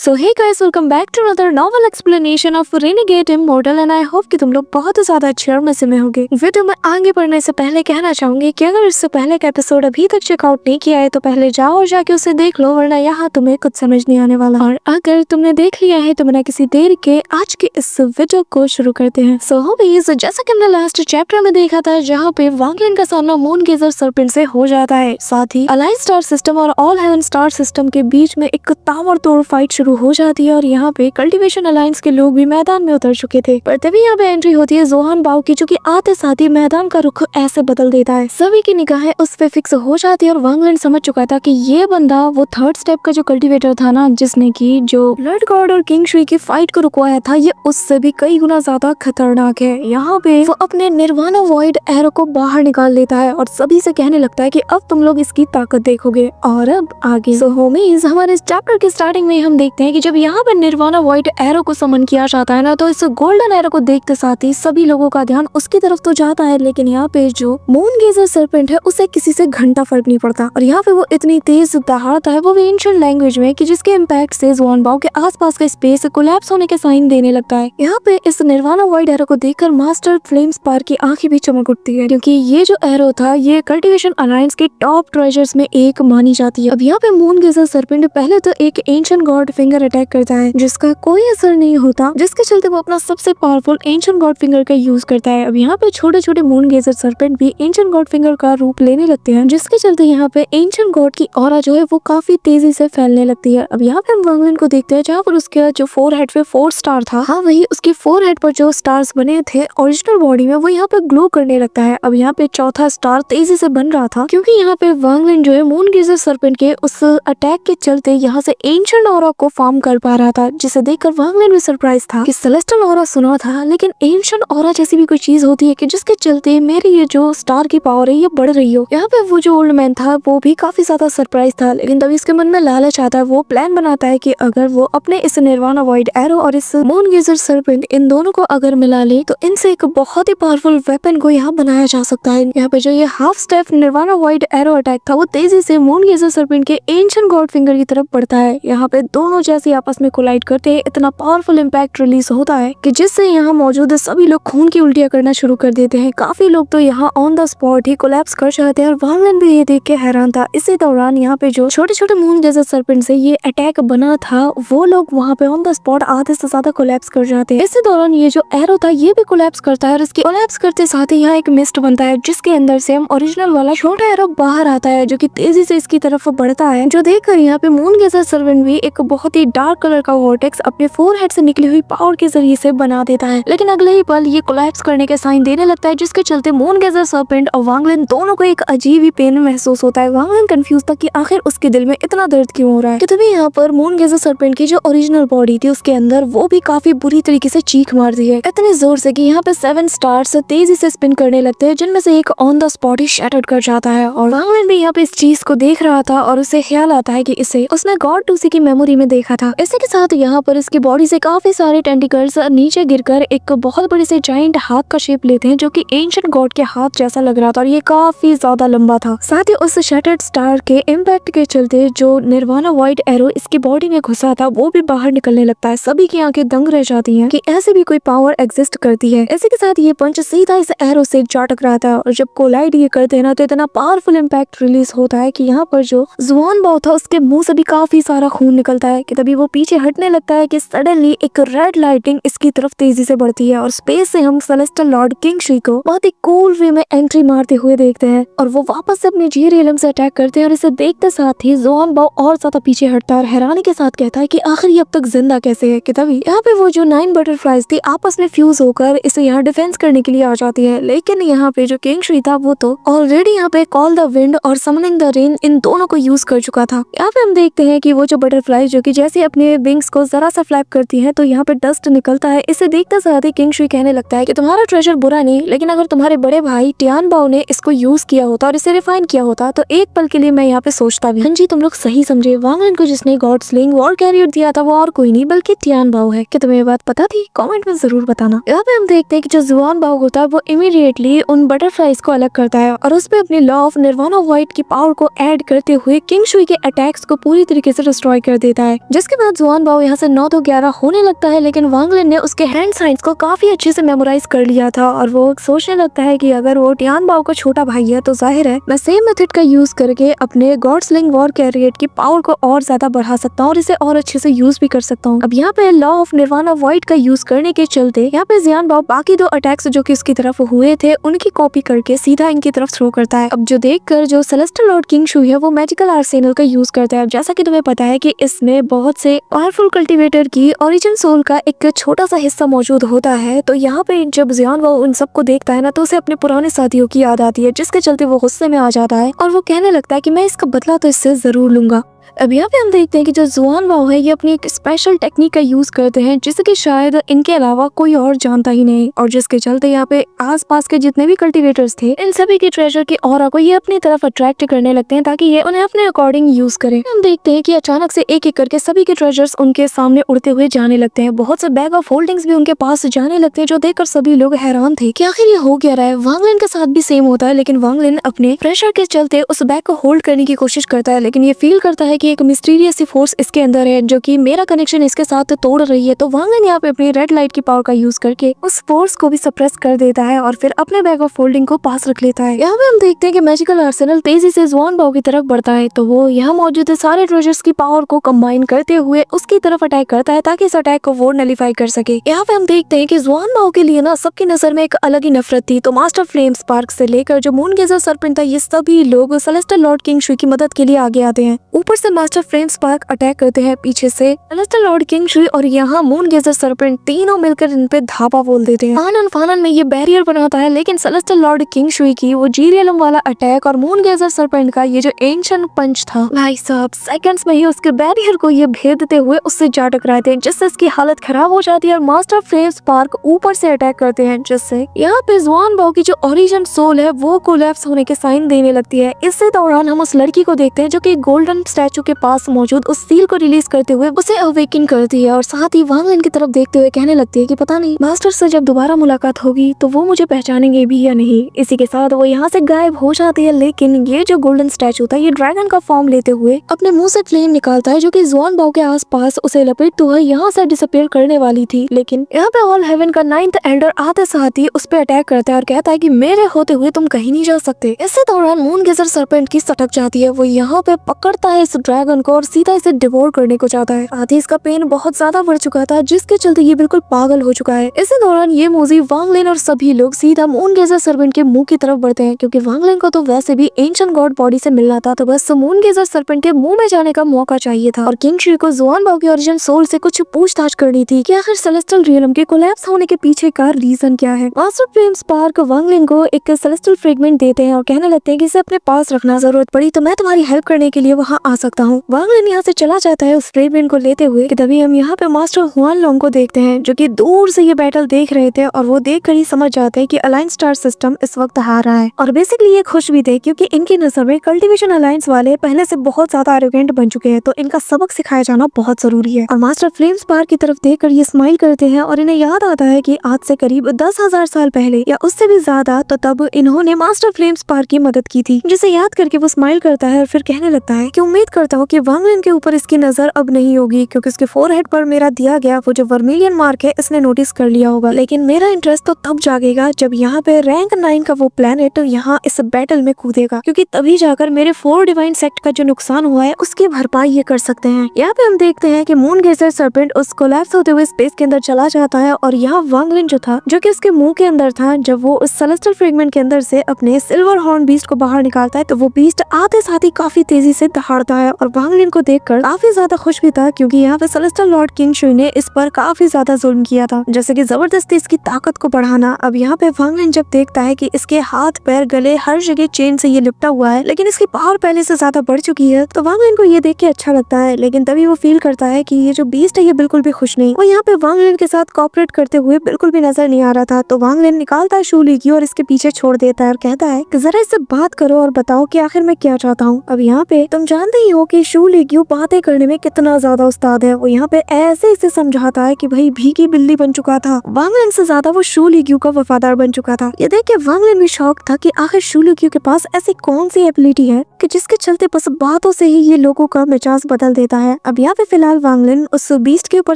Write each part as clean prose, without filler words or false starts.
So hey guys, welcome back to another novel explanation of renegade immortal and I hope कि तुम लोग बहुत ज्यादा अच्छे और मजे में होगे। वीडियो में आगे बढ़ने से पहले कहना चाहूंगी कि अगर इससे पहले का एपिसोड अभी तक चेकआउट नहीं किया है तो पहले जाओ और जाके उसे देख लो, वरना यहाँ तुम्हें कुछ समझ नहीं आने वाला। और अगर तुमने देख लिया है तो बिना किसी देर के आज के इस वीडियो को शुरू करते हैं। सो होबीज, जैसा कि हमने लास्ट चैप्टर में देखा था जहाँ पे वांगलिन का सामना मून गेजर सर्पेंट से हो जाता है, साथ ही अलाइंस स्टार सिस्टम और ऑल हेवन स्टार सिस्टम के बीच में एक ताबड़तोड़ फाइट शुरू हो जाती है और यहाँ पे कल्टीवेशन अलायंस के लोग भी मैदान में उतर चुके थे। पर तभी यहाँ पे एंट्री होती है जोहान बाओ की, जो कि आते साथ ही मैदान का रुख ऐसे बदल देता है। सभी की निगाहें उस पे फिक्स हो जाती है और वांगलिन समझ चुका था कि ये बंदा वो थर्ड स्टेप का जो कल्टीवेटर था ना, जिसने की जो ब्लड गॉड और किंग शुई की फाइट को रुकवाया था, ये उससे भी कई गुना ज्यादा खतरनाक है। यहाँ पे वो अपने निर्वाणा वॉइड एरो को बाहर निकाल लेता है और सभी से कहने लगता है कि अब तुम लोग इसकी ताकत देखोगे। और अब आगे सो होमीज, हमारे इस चैप्टर के स्टार्टिंग में हम देखते हैं कि जब यहाँ पर निर्वाणा वॉइड एरो को समन किया जाता है ना, तो इस गोल्डन एरो को देखते साथ ही सभी लोगों का ध्यान उसकी तरफ तो जाता है, लेकिन यहाँ पे जो मून गेजर सर्पेंट है उसे किसी से घंटा फर्क नहीं पड़ता। और यहाँ पे वो इतनी तेज दहाड़ता है, वो भी एंशिएंट लैंग्वेज में, कि जिसके इम्पैक्ट से जोहान बाओ के आसपास का स्पेस कोलैप्स होने के साइन देने लगता है। यहाँ पे इस निर्वाणा वॉइड एरो को देखकर मास्टर फ्लेम स्पार्क की आंखें भी चमक उठती है, क्योंकि ये जो एरो था ये कल्टीवेशन अलायंस के टॉप ट्रेजर्स में एक मानी जाती है। अब यहाँ पे मून गेजर सर्पेंट पहले तो एक एंशिएंट गॉड फिंगर अटैक करता है, जिसका कोई असर नहीं होता, जिसके चलते वो अपना सबसे पावरफुल एंशिएंट गॉड फिंगर का यूज करता है। अब यहाँ पे छोटे छोटे मून गेजर सर्पेंट भी एंशिएंट गॉड फिंगर का रूप लेने लगते हैं, जिसके चलते यहाँ पे एंशिएंट गॉड की ऑरा जो है वो काफी तेजी से फैलने लगती है। अब यहाँ पे हम वांगलिन को देखते हैं, जहाँ पर उसके जो फोरहेड पे 4 स्टार था, हाँ वही उसके फोरहेड पर जो स्टार्स बने थे ओरिजिनल बॉडी में, वो यहाँ पे ग्लो करने लगता है। अब यहाँ पे चौथा स्टार तेजी से बन रहा था, क्योंकि यहाँ पे वांगलिन जो है मून गेजर सर्पेंट के उस अटैक के चलते यहाँ से एंशिएंट ऑरा को फॉर्म कर पा रहा था, जिसे देखकर वांगलिन भी सरप्राइज था कि सेलेस्टियल ऑरा सुना था, लेकिन एंशिएंट ऑरा जैसी भी कोई चीज होती है कि जिसके चलते मेरी ये जो स्टार की पावर है ये बढ़ रही हो। यहाँ पे वो जो ओल्ड मैन था वो भी काफी ज्यादा सरप्राइज था, लेकिन तभी इसके मन में लालच आता है। वो प्लान बनाता है कि अगर वो अपने इस निर्वाणा वॉइड एरो और इस मून गेजर सर्पेंट इन दोनों को अगर मिला ले तो इनसे एक बहुत ही पावरफुल वेपन को यहाँ बनाया जा सकता है। यहाँ पे जो ये half step nirvana void arrow attack था वो तेजी से मून गेजर सर्पेंट के एंशिएंट गॉड फिंगर की तरफ बढ़ता है। यहाँ पे दोनों जैसे आपस में कोलाइड करते हैं, इतना पावरफुल इम्पैक्ट रिलीज होता है कि जिससे यहाँ मौजूद सभी लोग खून की उल्टियां करना शुरू कर देते हैं। काफी लोग तो यहाँ on the spot he collapse कर जाते हैं और वांगलिन भी ये देख के हैरान था। इसी दौरान यहाँ पे जो छोटे छोटे मून गेजर सर्पेंट से ये अटैक बना था, वो लोग वहाँ पे ऑन द स्पॉट आधे से ज्यादा कोलैप्स कर जाते हैं। इसी दौरान ये जो एरो था ये भी कोलैप्स करता है और इसके कोलैप्स करते साथ ही यहाँ एक मिस्ट बनता है, जिसके अंदर से हम ओरिजिनल वाला छोटा एरो बाहर आता है, जो कि तेजी से इसकी तरफ बढ़ता है, जो देखकर यहाँ पे मून गेजर सर्पेंट भी एक बहुत ही डार्क कलर का वॉर्टेक्स अपने फोरहेड से निकली हुई पावर के जरिए से बना देता है। लेकिन अगले ही पल ये कोलैप्स करने के साइन देने लगता है, जिसके चलते मून गेजर सर्पेंट और वांगलिन दोनों को एक अजीब ही पेन महसूस होता है। वांगलिन कंफ्यूज था कि आखिर उसके दिल में इतना दर्द क्यों हो रहा है। कि तभी यहाँ पर मून गेजर सर्पेंट की जो ओरिजिनल बॉडी थी उसके अंदर वो भी काफी बुरी तरीके से चीख मारती है, इतनी जोर से कि यहाँ पे 7 स्टार्स तेजी से स्पिन करने लगते हैं, जिनमें से एक on the spot he shattered कर जाता है। और वांगलिन भी यहाँ पे इस चीज को देख रहा था और उसे ख्याल आता है कि इसे उसने गॉड टूसी की मेमोरी में देखा था। इसी के साथ यहाँ पर इसकी बॉडी से काफी सारे टेंटिकल्स नीचे गिरकर एक बहुत बड़े से जाइंट हाथ का शेप लेते हैं, जो कि एंशिएंट गॉड के हाथ जैसा लग रहा था और ये काफी ज्यादा लंबा था। साथ ही उस शैटर्ड स्टार के इम्पैक्ट के चलते जो निर्वाणा वॉइड एरो इसकी बॉडी में घुसा था वो भी बाहर निकलने लगता है। सभी की आंखें दंग रह जाती हैं कि ऐसे भी कोई पावर एग्जिस्ट करती है। इसी के साथ ये पंच सीधा इस एरो से जा टकराता है और जब कोलाइड ये करते हैं ना, तो इतना पावरफुल इम्पैक्ट रिलीज होता है कि यहाँ पर जो जोहान बाओ था उसके मुंह से भी काफी सारा खून निकलता है। कि तभी वो पीछे हटने लगता है कि सडनली एक रेड लाइटिंग इसकी तरफ तेजी से बढ़ती है और स्पेस से हम सेलेस्टियल लॉर्ड किंग शुई को बहुत ही कूल वे में एंट्री मारते हुए देखते हैं और वो वापस से अपने जी रियलम से अटैक करते हैं। और इसे देखते साथ ही जोहान बाओ और ज्यादा पीछे हटता है और हैरानी के साथ कहता है कि आखिर ये अब तक जिंदा कैसे है। कि तभी यहाँ पे वो जो 9 बटरफ्लाइज थी आपस में फ्यूज होकर इसे यहाँ डिफेंस करने के लिए आ जाती है, लेकिन यहाँ पे जो किंग शुई था वो तो ऑलरेडी यहाँ पे कॉल द विंड और समनिंग द रेन इन दोनों को यूज कर चुका था। यहाँ पे हम देखते हैं कि वो जो बटरफ्लाई जो कि जैसे अपने विंग्स को जरा सा फ्लैप करती है तो यहाँ पे डस्ट निकलता है। इसे देखते साथ ही किंग शुई कहने लगता है कि तुम्हारा ट्रेजर बुरा नहीं, लेकिन अगर तुम्हारे बड़े भाई टियान बाओ ने इसको यूज किया होता और इसे रिफाइन किया होता तो एक पल के लिए मैं यहाँ पे सोचता भी। हाँ जी, तुम लोग सही समझे, वांगलिन को जिसने गॉड स्लिंग वॉर कैरियर दिया था वो और कोई नहीं बल्कि टियान बाओ है। क्या तुम्हें ये बात पता थी? कमेंट में जरूर बताना। यहाँ पे हम देखते हैं कि जो जोहान बाओ होता है वो इमीडिएटली उन बटरफ्लाइज को अलग करता है और उस पे अपने लॉ ऑफ निर्वाणा वॉइड की पावर को ऐड करते हुए किंग शुई के अटैक्स को पूरी तरीके से डिस्ट्रॉय कर देता है, जिसके बाद जुआन बाओ यहाँ से 9 तो 11 होने लगता है, लेकिन वांग लिन ने उसके हैंड साइंस को काफी अच्छे से मेमोराइज कर लिया था और वो सोचने लगता है कि अगर वो टियान बाओ का छोटा भाई है तो जाहिर है मैं सेम मेथड का यूज करके अपने गॉडस्लिंग वॉर कैरियट की पावर को और ज्यादा बढ़ा सकता हूँ और इसे और अच्छे से यूज भी कर सकता हूँ। अब यहाँ पे लॉ ऑफ निर्वाणा वॉइड का यूज करने के चलते यहाँ पे जियान बाओ बाकी 2 अटैक्स जो कि उसकी तरफ हुए थे उनकी कॉपी करके सीधा इनकी तरफ थ्रो करता है। अब जो देखकर जो सेलेस्टियल लॉर्ड किंग शुई है वो मैजिकल आर्सेनल का यूज करता है। अब जैसा कि तुम्हें पता है कि इसमें बहुत से पावरफुल कल्टीवेटर की ओरिजिन सोल का एक छोटा सा हिस्सा मौजूद होता है, तो यहाँ पे जब जियान बाओ उन सबको देखता है ना तो उसे अपने पुराने साथियों की याद आती है, जिसके चलते वो गुस्से में आ जाता है और वो कहने लगता है कि मैं इसका बदला तो इससे जरूर लूंगा। अब यहाँ पे हम देखते हैं कि जो जुआन बाओ है ये अपनी एक स्पेशल टेक्निक का यूज करते हैं जिसे कि शायद इनके अलावा कोई और जानता ही नहीं, और जिसके चलते यहाँ पे आसपास के जितने भी कल्टीवेटर्स थे इन सभी के ट्रेजर की ऑरा को ये अपनी तरफ अट्रैक्ट करने लगते हैं ताकि ये उन्हें अपने अकॉर्डिंग यूज करें। हम देखते हैं कि अचानक से एक एक करके सभी के ट्रेजर्स उनके सामने उड़ते हुए जाने लगते हैं। बहुत से बैग ऑफ होल्डिंग्स भी उनके पास जाने लगते हैं, जो देखकर सभी लोग हैरान थे कि आखिर ये हो क्या रहा है। वांग लिन के साथ भी सेम होता है, लेकिन वांग लिन अपने प्रेशर के चलते उस बैग को होल्ड करने की कोशिश करता है, लेकिन ये फील करता है कि एक मिस्टीरियस फोर्स इसके अंदर है जो कि मेरा कनेक्शन इसके साथ तोड़ रही है। तो वांग लिन यहाँ पे अपनी रेड लाइट की पावर का यूज करके उस फोर्स को भी सप्रेस कर देता है और फिर अपने बैग ऑफ होल्डिंग को पास रख लेता है। यहाँ पे हम देखते हैं कि मैजिकल आर्सेनल तेजी से जुआन बाओ की तरफ बढ़ता है, तो वो यहाँ मौजूद सारे ट्रेजर्स की पावर को कंबाइन करते हुए उसकी तरफ अटैक करता है ताकि इस अटैक को वो नलीफाई कर सके। यहाँ पे हम देखते हैं कि जुआन बाओ के लिए ना सबकी नजर में एक अलग ही नफरत थी, तो मास्टर फ्लेम स्पार्क से लेकर जो मून गेजर सरपेंट था ये सभी लोग सेलेस्टियल लॉर्ड किंग शुई की मदद के लिए आगे आते हैं। ऊपर से मास्टर फ्लेम स्पार्क अटैक करते हैं, पीछे से सेलेस्टियल लॉर्ड किंग शुई और यहाँ मून गेजर सरपेंट तीनों मिलकर इन पे धापा बोल देते हैं। आनन फानन में ये बैरियर बनाता है, लेकिन सेलेस्टियल लॉर्ड किंग शुई की वो जीरियलम वाला अटैक और मून गेजर सरपेंट का ये जो एंशिएंट पंच था भाई साहब सेकंड्स में ही उसके बैरियर को ये भेदते हुए उससे जा टकराते हैं, जिससे इसकी हालत खराब हो जाती है और मास्टर फ्लेम स्पार्क ऊपर से अटैक करते हैं, जिससे यहाँ पे जुआन बाओ की जो ओरिजिन सोल है वो कोलैप्स होने के साइन देने लगती है। इसी दौरान हम उस लड़की को देखते हैं जो कि गोल्डन स्टैचू के पास मौजूद उस सील को रिलीज करते हुए उसे अवेकन करती है और साथ ही वांग लिन की तरफ देखते हुए कहने लगती है कि पता नहीं मास्टर से जब दोबारा मुलाकात होगी तो वो मुझे पहचानेंगे भी या नहीं। इसी के साथ वो यहाँ से गायब हो जाती है, लेकिन ये जो गोल्डन स्टैचू था ये ड्रैगन का फॉर्म लेते हुए अपने मुंह से फ्लेम निकालता है जो कि जुआन बाओ के आसपास उसे लपेटते हुए यहाँ से डिसअपीयर करने वाली थी। लेकिन यहाँ पे ऑल हेवन का 9th एल्डर आते साथ ही उस पे अटैक करता है और कहता है कि मेरे होते हुए तुम कहीं नहीं जा सकते। इसी दौरान मून गेजर सरपेंट की सटक जाती है, वो यहाँ पे पकड़ता है इस ड्रैगन को और सीधा इसे डिवोर करने को चाहता है। साथ ही इसका पेन बहुत ज्यादा बढ़ चुका था, जिसके चलते ये बिल्कुल पागल हो चुका है। इसी दौरान ये मूजी वांग लिन और सभी लोग सीधा मून गेजर सरपेंट के मुंह की तरफ बढ़ते हैं, क्योंकि वांग लिन को तो वैसे भी एंशिएंट गॉड बॉडी से मिलना था, तो बस मून गेजर सरपेंट के मुंह में जाने का मौका चाहिए था। और किंग शुई को जुआन बाओ की ओरिजिन सोल से कुछ पूछताछ करनी थी कि आखिर सेलेस्टियल रियलम के कोलैप्स होने के पीछे का रीजन क्या है। मास्टर फ्लेम स्पार्क वांग लिन को एक सेलेस्टियल फ्रेगमेंट देते हैं और कहने लगते हैं कि इसे अपने पास रखना, जरूरत पड़ी तो मैं तुम्हारी हेल्प करने के लिए वहाँ आ सकता हूँ। वांग लिन यहाँ से चला जाता है उस फ्रेगमेंट को लेते हुए कि तभी हम यहाँ पे मास्टर हुआन लोंग को देखते हैं जो कि दूर से ये बैटल देख रहे थे और वो देख कर ही समझ जाते हैं कि अलायंस स्टार सिस्टम इस वक्त हार रहा है। और बेसिकली ये खुश भी थे क्योंकि इनकी नजर में कल्टीवेशन अलायंस वाले पहले से बहुत ज्यादा एरोगेंट बन चुके हैं, तो इनका सबक सिखाया जाना बहुत जरूरी है। और मास्टर फ्लेम स्पार्क की तरफ देखकर ये स्माइल करते हैं और इन्हें याद आता है कि आज से करीब 10,000 साल पहले या उससे भी ज्यादा तो तब इन्होंने मास्टर फ्लेम स्पार्क की मदद की थी, जिसे याद करके वो स्माइल करता है और फिर कहने लगता है कि उम्मीद करता हूँ कि वांग लिन के ऊपर इसकी नजर अब नहीं होगी, क्योंकि उसके फोरहेड पर मेरा दिया गया वो जो वर्मिलियन मार्क है इसने नोटिस कर लिया होगा। लेकिन मेरा इंटरेस्ट तो तब जागेगा जब यहाँ पे रैंक 9 का वो प्लेनेट यहाँ इस बैटल में कूदेगा, क्योंकि तभी जाकर मेरे 4 डिवाइन सेक्ट का जो नुकसान हुआ है उसकी भरपाई ये कर सकते हैं। यहाँ पे हम देखते हैं कि मून गेजर सरपेंट उस कोलैप्स होते हुए स्पेस के अंदर चला जाता है और यहाँ वांग लिन जो था जो कि उसके मुंह के अंदर था, जब वो उस सेलेस्टियल फ्रेगमेंट के अंदर से अपने सिल्वर हॉर्न बीस्ट को बाहर निकालता है तो वो बीस्ट आते साथ ही काफी तेजी से दहाड़ता है और वांग लिन को देखकर काफी ज्यादा खुश भी था, क्योंकि यहाँ पे सेलेस्टियल लॉर्ड किंग शुई ने इस पर काफी ज्यादा जुल्म किया था, जैसे कि जबरदस्ती इसकी ताकत को बढ़ाना। अब यहाँ पे वांग लिन जब देखता है कि इसके हाथ पैर गले हर जगह चेन से ये लिपटा हुआ है, लेकिन इसकी पावर पहले से ज्यादा बढ़ चुकी है, तो वांग लिन को ये देख के अच्छा लगता है। लेकिन तभी वो फील करता है कि ये जो बीस्ट है ये बिल्कुल भी खुश नहीं। वो यहाँ पे वांग लिन के साथ कोऑपरेट करते हुए बिल्कुल भी नजर नहीं आ रहा था, तो वांग लिन निकालता है शूली की और इसके पीछे छोड़ देता है और कहता है कि जरा इससे बात करो और बताओ कि आखिर मैं क्या चाहता हूँ। अब यहाँ पे तुम जानते ही हो वो कि शू लिग्यू बातें करने में कितना ज्यादा उस्ताद है। वो यहाँ पे ऐसे इसे समझाता है कि भाई भीगी बिल्ली बन चुका था, वांग लिन से ज्यादा वो शू लिग्यू का वफादार बन चुका था। ये देख के वांग लिन भी शौक था कि आखिर शू लिग्यू के पास ऐसी कौन सी एबिलिटी है कि जिसके चलते बस बातों से ही ये लोगों का मिजाज बदल देता है। अब यहाँ पे फिलहाल वांग लिन उस बीस्ट के ऊपर